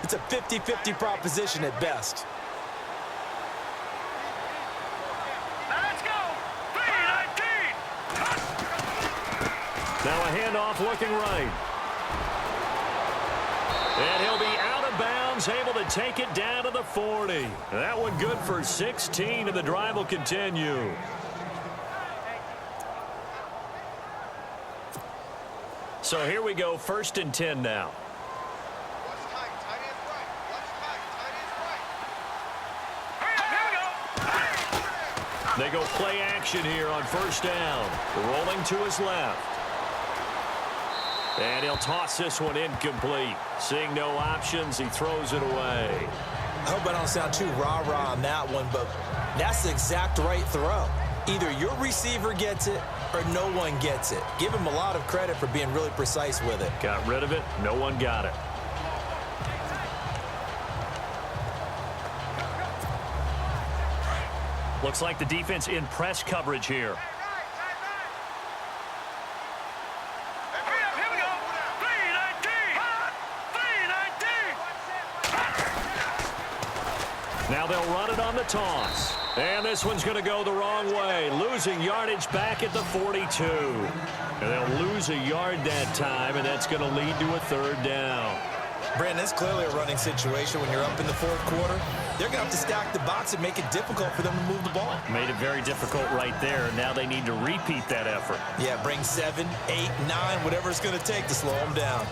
It's a 50-50 proposition at best. Now a handoff looking right. And he'll be out of bounds, able to take it down to the 40. That one good for 16, and the drive will continue. So here we go, 1st and 10 now. They go play action here on 1st down. Rolling to his left. And he'll toss this one incomplete. Seeing no options, he throws it away. I hope I don't sound too rah-rah on that one, but that's the exact right throw. Either your receiver gets it or no one gets it. Give him a lot of credit for being really precise with it. Got rid of it. No one got it. Looks like the defense in press coverage here. Now they'll run it on the toss. And this one's going to go the wrong way. Losing yardage back at the 42. And they'll lose a yard that time, and that's going to lead to a 3rd down. Brandon, it's clearly a running situation when you're up in the 4th quarter. They're going to have to stack the box and make it difficult for them to move the ball. Made it very difficult right there. Now they need to repeat that effort. Yeah, bring 7, 8, 9, whatever it's going to take to slow them down.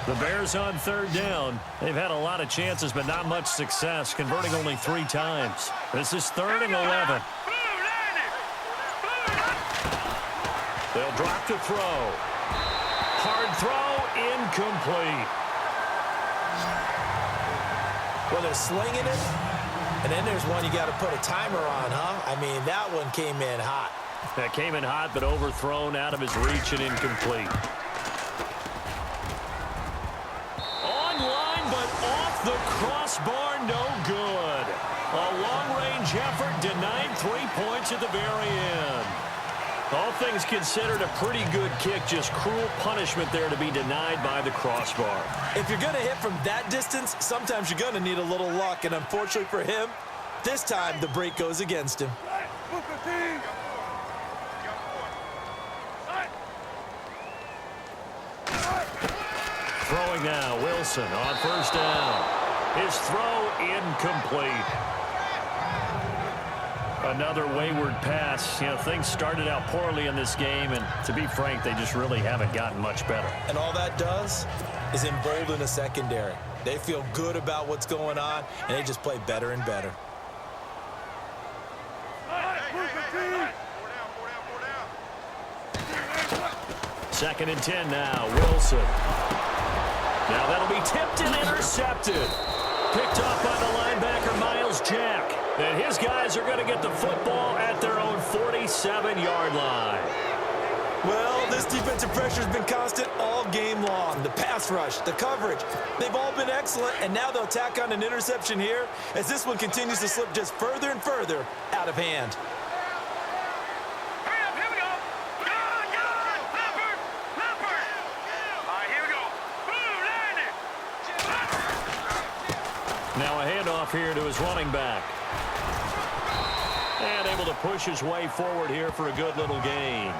The Bears on 3rd down. They've had a lot of chances, but not much success, converting only 3 times. This is 3rd and 11. They'll drop to throw. Hard throw, incomplete. Well, they're slinging it, and then there's one you got to put a timer on, huh? I mean, that one came in hot. That came in hot, but overthrown, out of his reach, and incomplete. Online, but off the crossbar, no good. A long-range effort denied 3 points at the very end. All things considered, a pretty good kick, just cruel punishment there to be denied by the crossbar. If you're going to hit from that distance, sometimes you're going to need a little luck, and unfortunately for him, this time the break goes against him. Throwing now, Wilson on 1st down. His throw incomplete. Another wayward pass. You know, things started out poorly in this game, and to be frank, they just really haven't gotten much better. And all that does is embolden a secondary. They feel good about what's going on, and they just play better and better. 2nd and 10 now, Wilson. Now that'll be tipped and intercepted. Picked off by the linebacker, Miles Jack. And his guys are going to get the football at their own 47-yard line. Well, this defensive pressure has been constant all game long. The pass rush, the coverage, they've all been excellent, and now they'll tack on an interception here as this one continues to slip just further and further out of hand. Now a handoff here to his running back. And able to push his way forward here for a good little gain.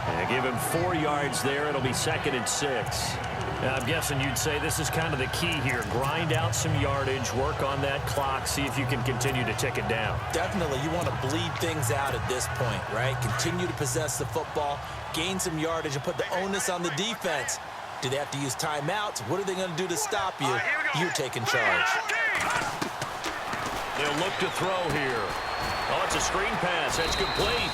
And give him 4 yards there. It'll be 2nd and 6. Now, I'm guessing you'd say this is kind of the key here. Grind out some yardage, work on that clock, see if you can continue to tick it down. Definitely, you want to bleed things out at this point, right? Continue to possess the football, gain some yardage, and put the onus on the defense. Do they have to use timeouts? What are they going to do to stop you? You're taking charge. They'll look to throw here. Oh, it's a screen pass. That's complete.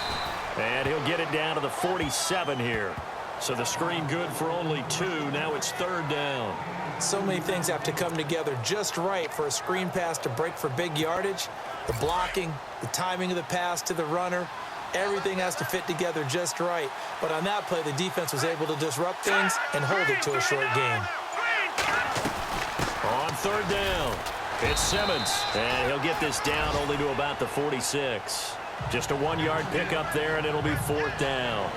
And he'll get it down to the 47 here. So the screen good for only 2. Now it's 3rd down. So many things have to come together just right for a screen pass to break for big yardage. The blocking, the timing of the pass to the runner, everything has to fit together just right. But on that play, the defense was able to disrupt things and hold it to a short game. On 3rd down, it's Simmons. And he'll get this down only to about the 46. Just a 1-yard pickup there, and it'll be 4th down.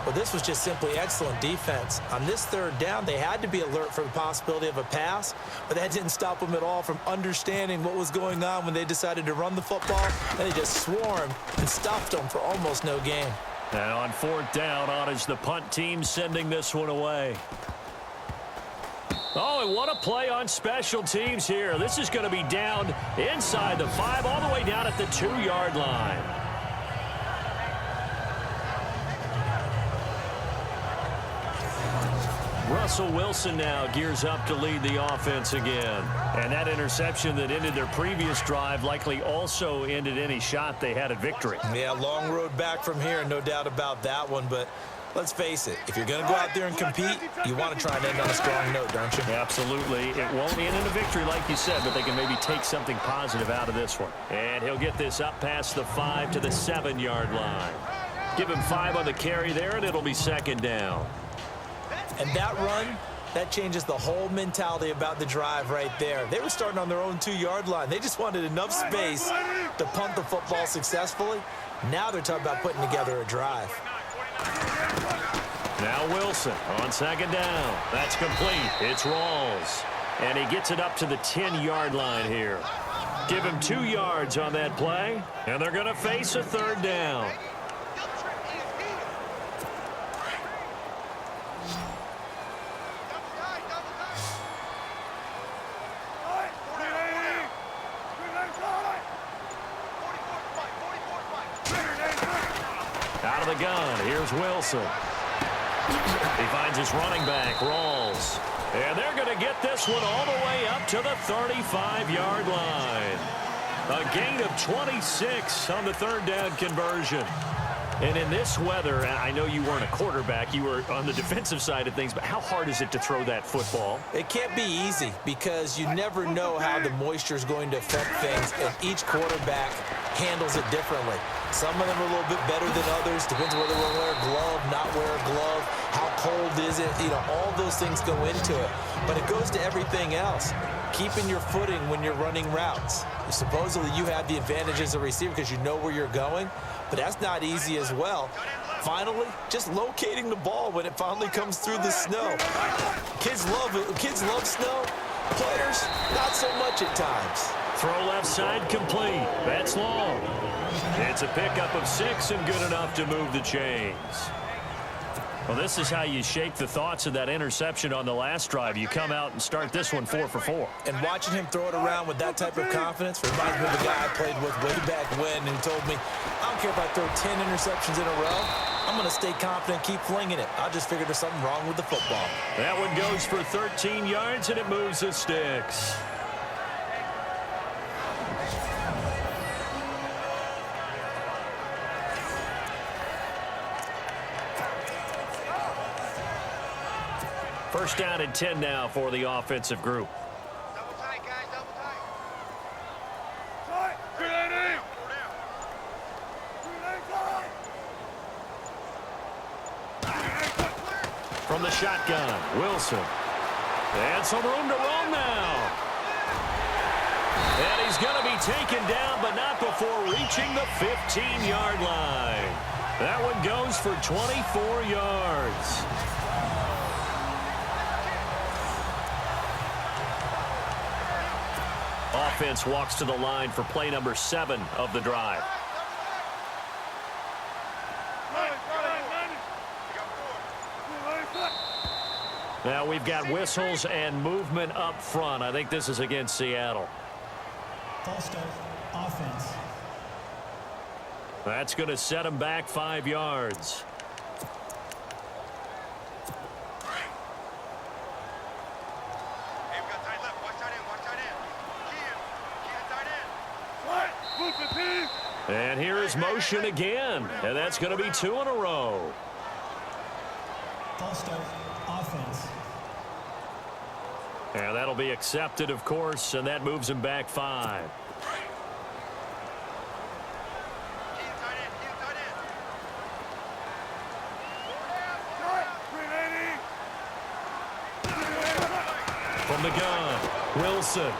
Well, this was just simply excellent defense. On this 3rd down, they had to be alert for the possibility of a pass, but that didn't stop them at all from understanding what was going on when they decided to run the football, and they just swarmed and stuffed them for almost no gain. And on 4th down, on is the punt team sending this one away. Oh, and what a play on special teams here. This is going to be down inside the 5, all the way down at the 2-yard line. Russell Wilson now gears up to lead the offense again. And that interception that ended their previous drive likely also ended any shot they had at victory. Yeah, long road back from here, no doubt about that one. But let's face it, if you're going to go out there and compete, you want to try and end on a strong note, don't you? Absolutely. It won't end in a victory like you said, but they can maybe take something positive out of this one. And he'll get this up past the 5 to the 7-yard line. Give him 5 on the carry there, and it'll be 2nd down. And that run, that changes the whole mentality about the drive right there. They were starting on their own 2-yard line. They just wanted enough space to punt the football successfully. Now they're talking about putting together a drive. Now Wilson on 2nd down. That's complete. It's Rawls. And he gets it up to the 10-yard line here. Give him 2 yards on that play. And they're going to face a 3rd down. Out of the gun, here's Wilson. He finds his running back, Rawls. And they're going to get this one all the way up to the 35-yard line. A gain of 26 on the 3rd down conversion. And in this weather, I know you weren't a quarterback, you were on the defensive side of things, but how hard is it to throw that football? It can't be easy because you never know how the moisture is going to affect things, and each quarterback handles it differently. Some of them are a little bit better than others. Depends whether they wear a glove, not wear a glove, how cold is it. You know, all those things go into it. But it goes to everything else. Keeping your footing when you're running routes. Supposedly you have the advantage as a receiver because you know where you're going, but that's not easy as well. Finally, just locating the ball when it finally comes through the snow. Kids love snow. Players, not so much at times. Throw left side complete. That's long. It's a pickup of 6 and good enough to move the chains. Well, this is how you shake the thoughts of that interception on the last drive. You come out and start this one 4 for 4. And watching him throw it around with that type of confidence reminds me of the guy I played with way back when, and he told me, I don't care if I throw 10 interceptions in a row. I'm going to stay confident, keep flinging it. I just figured there's something wrong with the football. That one goes for 13 yards, and it moves the sticks. First down and 10 now for the offensive group. Double tight, guys, double tight. From the shotgun, Wilson. And some room to roam now. And he's going to be taken down, but not before reaching the 15-yard line. That one goes for 24 yards. Offense walks to the line for play number 7 of the drive. Now we've got whistles and movement up front. I think this is against Seattle. False start, offense. That's going to set him back 5 yards. And here is motion again. And that's going to be 2 in a row. False start, offense. And that'll be accepted, of course, and that moves him back 5. From the gun, Wilson.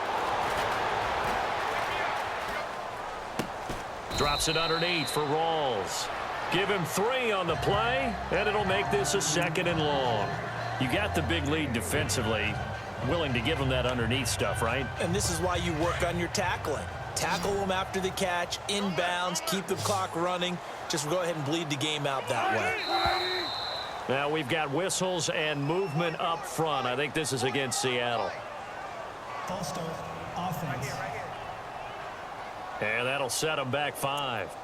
Drops it underneath for Rawls. Give him 3 on the play, and it'll make this a 2nd and long. You got the big lead defensively. Willing to give him that underneath stuff, right? And this is why you work on your tackling. Tackle them after the catch, inbounds, keep the clock running. Just go ahead and bleed the game out that way. Now we've got whistles and movement up front. I think this is against Seattle. False start, offense. And that'll set them back 5.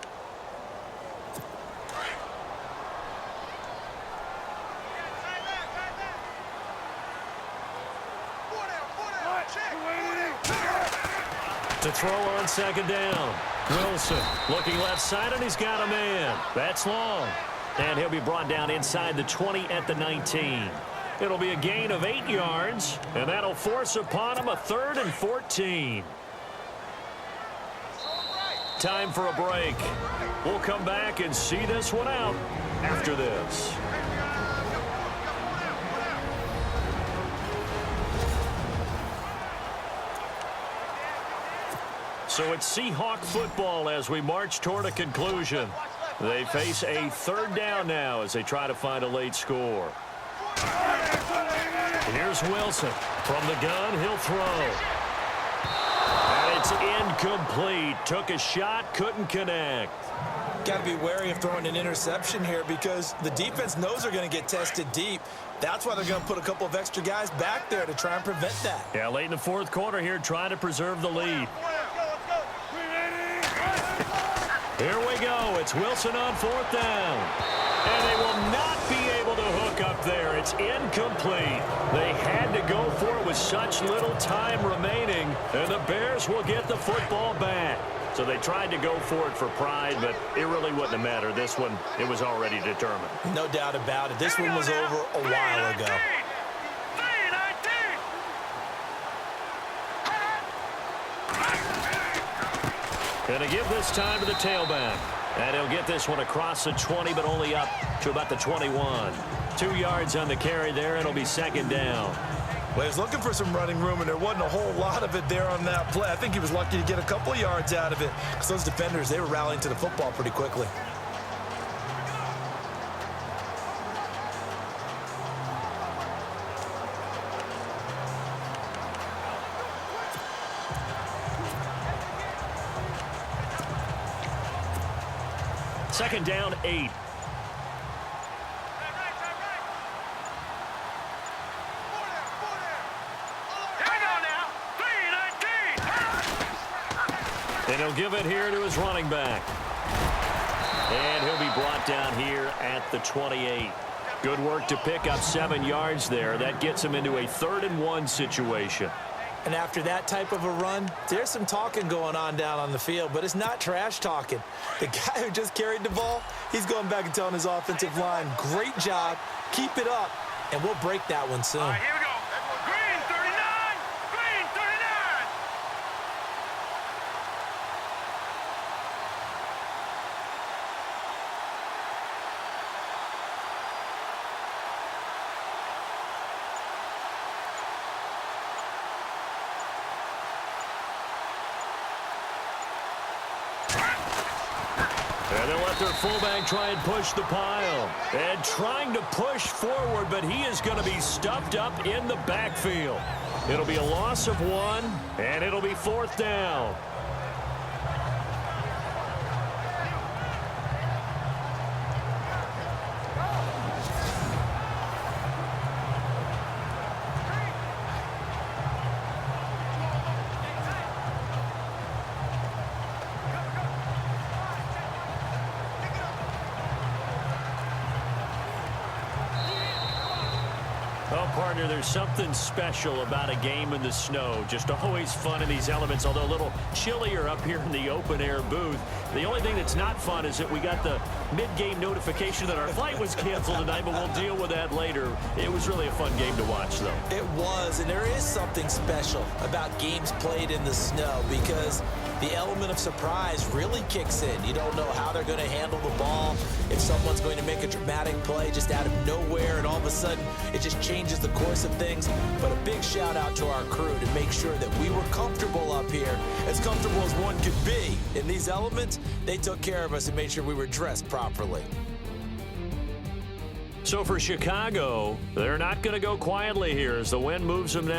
To throw on 2nd down. Wilson looking left side, and he's got a man. That's long. And he'll be brought down inside the 20 at the 19. It'll be a gain of 8 yards, and that'll force upon him a 3rd and 14. Time for a break. We'll come back and see this one out after this. So it's Seahawk football as we march toward a conclusion. They face a 3rd down now as they try to find a late score. Here's Wilson. From the gun, he'll throw. And it's incomplete. Took a shot, couldn't connect. Got to be wary of throwing an interception here because the defense knows they're going to get tested deep. That's why they're going to put a couple of extra guys back there to try and prevent that. Yeah, late in the 4th quarter here, trying to preserve the lead. Here we go. It's Wilson on 4th down. And they will not be able to hook up there. It's incomplete. They had to go for it with such little time remaining, and the Bears will get the football back. So they tried to go for it for pride, but it really wouldn't have mattered. This one, it was already determined. No doubt about it. This one was over a while ago. Going to give this time to the tailback. And he'll get this one across the 20, but only up to about the 21. 2 yards on the carry there, and it'll be 2nd down. Well, he was looking for some running room, and there wasn't a whole lot of it there on that play. I think he was lucky to get a couple of yards out of it because those defenders, they were rallying to the football pretty quickly. Second down, 8. And he'll give it here to his running back. And he'll be brought down here at the 28. Good work to pick up 7 yards there. That gets him into a 3rd and 1 situation. And after that type of a run, there's some talking going on down on the field, but it's not trash talking. The guy who just carried the ball, he's going back and telling his offensive line, great job, keep it up, and we'll break that one soon. All right, here we go. Green 39, green 39. And they'll let their fullback try and push the pile. And trying to push forward, but he is going to be stuffed up in the backfield. It'll be a loss of 1, and it'll be 4th down. Well, partner, there's something special about a game in the snow. Just always fun in these elements, although a little chillier up here in the open-air booth. The only thing that's not fun is that we got the mid-game notification that our flight was canceled tonight, but we'll deal with that later. It was really a fun game to watch, though. It was, and there is something special about games played in the snow because the element of surprise really kicks in. You don't know how they're going to handle the ball, if someone's going to make a dramatic play just out of nowhere, and all of a sudden it just changes the course of things. But a big shout out to our crew to make sure that we were comfortable up here, as comfortable as one could be. In these elements, they took care of us and made sure we were dressed properly. So for Chicago, they're not going to go quietly here as the wind moves them now.